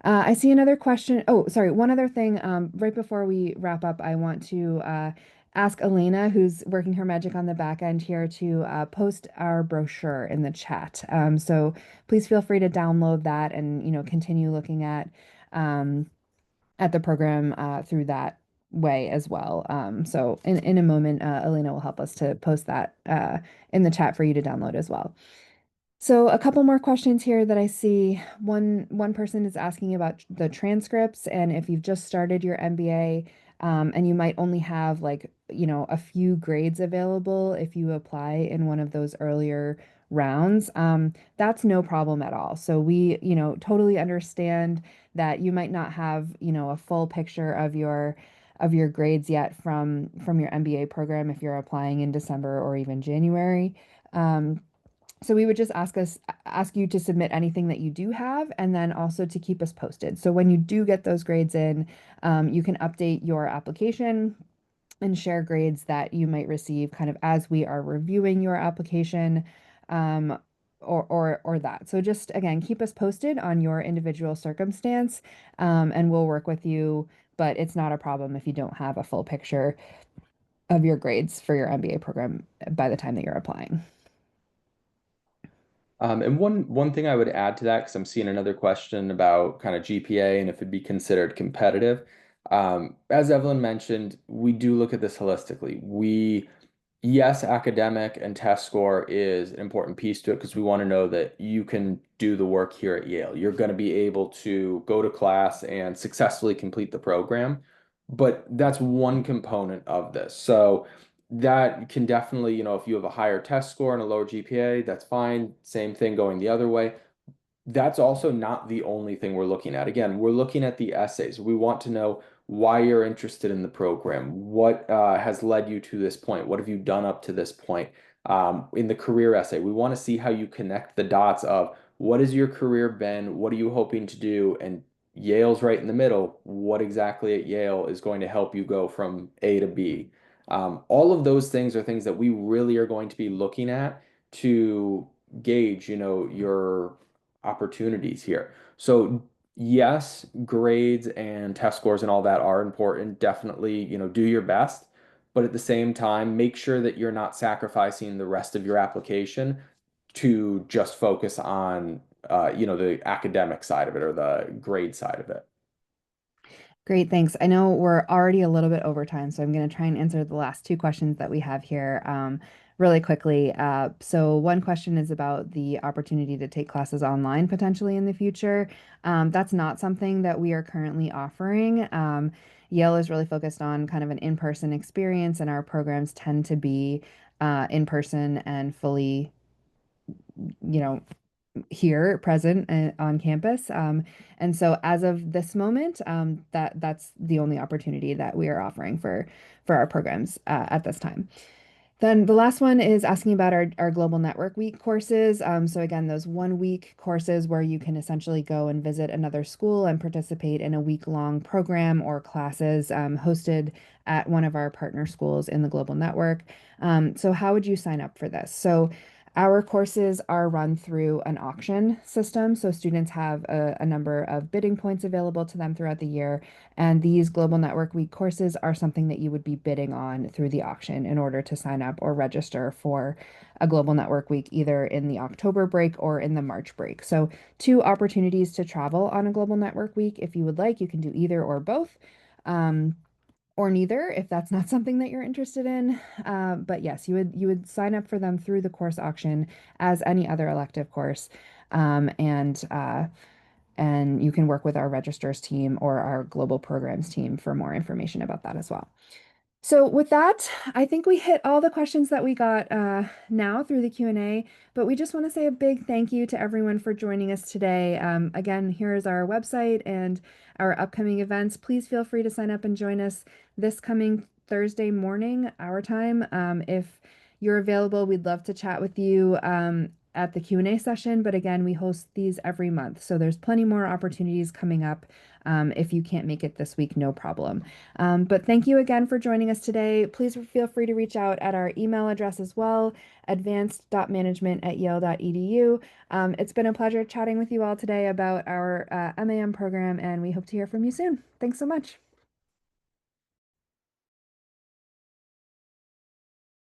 I see another question. Oh, sorry. One other thing. Right before we wrap up, I want to ask Elena, who's working her magic on the back end here, to post our brochure in the chat. So please feel free to download that and continue looking um, at the program through that way as well. So in a moment, Elena will help us to post that in the chat for you to download as well. So a couple more questions here that I see. One person is asking about the transcripts and if you've just started your MBA, and you might only have like, a few grades available if you apply in one of those earlier rounds. That's no problem at all. So we, totally understand that you might not have, a full picture of your grades yet from your MBA program if you're applying in December or even January. Um, so we would just ask you to submit anything that you do have, and then also to keep us posted. So when you do get those grades in, you can update your application and share grades that you might receive kind of as we are reviewing your application, um, or that. So just again, keep us posted on your individual circumstance, and we'll work with you. But it's not a problem if you don't have a full picture of your grades for your MBA program by the time that you're applying. And one thing I would add to that, because I'm seeing another question about kind of GPA and if it'd be considered competitive. As Evelyn mentioned, we do look at this holistically. Yes, academic and test score is an important piece to it because we want to know that you can do the work here at Yale. You're going to be able to go to class and successfully complete the program. But that's one component of this. So that can definitely, if you have a higher test score and a lower GPA, that's fine. Same thing going the other way. That's also not the only thing we're looking at. Again, we're looking at the essays. We want to know why you're interested in the program. What has led you to this point? What have you done up to this point? In the career essay, we want to see how you connect the dots of what has your career been? What are you hoping to do? And Yale's right in the middle. What exactly at Yale is going to help you go from A to B? All of those things are things that we really are going to be looking at to gauge, your opportunities here. So yes, grades and test scores and all that are important. Definitely, do your best, but at the same time, make sure that you're not sacrificing the rest of your application to just focus on the academic side of it or the grade side of it. Great, thanks. I know we're already a little bit over time, so I'm going to try and answer the last two questions that we have here really quickly. So one question is about the opportunity to take classes online potentially in the future. That's not something that we are currently offering. Yale is really focused on kind of an in-person experience, and our programs tend to be in person and fully, you know, here present on campus. And so as of this moment, that's the only opportunity that we are offering for our programs at this time. Then the last one is asking about our Global Network Week courses. So again, those 1 week courses where you can essentially go and visit another school and participate in a week-long program or classes hosted at one of our partner schools in the Global Network. So how would you sign up for this? So our courses are run through an auction system. So students have a number of bidding points available to them throughout the year. And these Global Network Week courses are something that you would be bidding on through the auction in order to sign up or register for a Global Network Week, either in the October break or in the March break. So, two opportunities to travel on a Global Network Week. If you would like, you can do either or both. Um, or neither, if that's not something that you're interested in. But yes, you would sign up for them through the course auction as any other elective course, um, and uh, and you can work with our registrars team or our global programs team for more information about that as well. So with that, I think we hit all the questions that we got now through the Q&A, but we just want to say a big thank you to everyone for joining us today. Again, here is our website and our upcoming events. Please feel free to sign up and join us this coming Thursday morning, our time. If you're available, we'd love to chat with you at the Q&A session, but again, we host these every month, so there's plenty more opportunities coming up. If you can't make it this week, no problem. But thank you again for joining us today. Please feel free to reach out at our email address as well, advanced.management@yale.edu. It's been a pleasure chatting with you all today about our MAM program, and we hope to hear from you soon. Thanks so much.